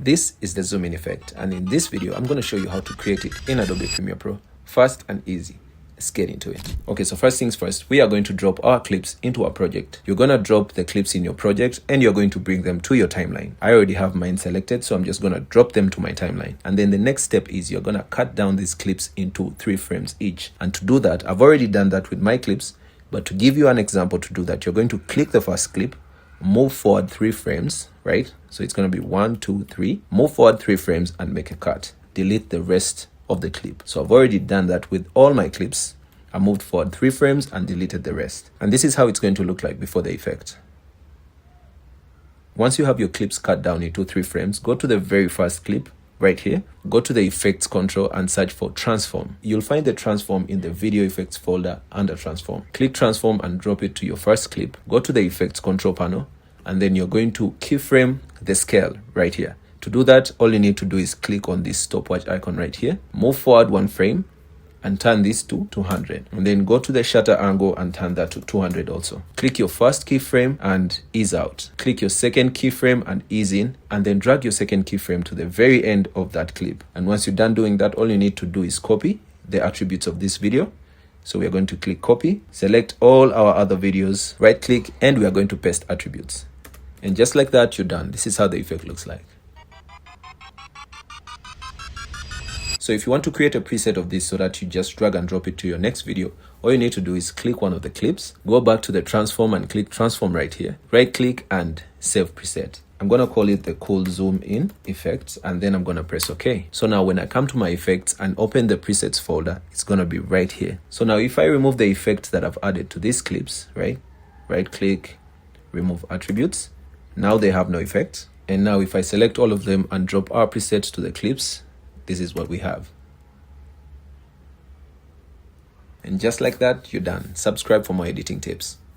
This is the zoom in effect, and in this video I'm going to show you how to create it in Adobe Premiere Pro. Fast and easy. Let's get into it. Okay, so first things first, we are going to drop our clips into our project. You're going to drop the clips in your project and you're going to bring them to your timeline. I already have mine selected, so I'm just going to drop them to my timeline. And then the next step is you're going to cut down these clips into 3 frames each. And to do that, I've already done that with my clips, but to give you an example to do that, you're going to click the first clip, move forward 3 frames, right? So it's going to be 1, 2, 3, move forward 3 frames and make a cut. Delete the rest of the clip. So I've already done that with all my clips. I moved forward 3 frames and deleted the rest. And this is how it's going to look like before the effect. Once you have your clips cut down into 3 frames, go to the very first clip right here, go to the effects control and search for transform. You'll find the transform in the video effects folder under transform. Click transform and drop it to your first clip. Go to the effects control panel and then you're going to keyframe the scale right here. To do that, all you need to do is click on this stopwatch icon right here, move forward 1 frame and turn this to 200, and then go to the shutter angle and turn that to 200 also. Click your first keyframe and ease out. Click your second keyframe and ease in, and then drag your second keyframe to the very end of that clip. And once you're done doing that, all you need to do is copy the attributes of this video. So we are going to click copy, select all our other videos, right click, and we are going to paste attributes. And just like that, you're done. This is how the effect looks like. So if you want to create a preset of this so that you just drag and drop it to your next video, all you need to do is click one of the clips, go back to the transform and click transform right here, right click and save preset. I'm going to call it the cool zoom in effects, and then I'm going to press OK. So now when I come to my effects and open the presets folder, it's going to be right here. So now if I remove the effects that I've added to these clips, right click, remove attributes, now they have no effect. And now if I select all of them and drop our presets to the clips, this is what we have. And just like that, you're done. Subscribe for more editing tips.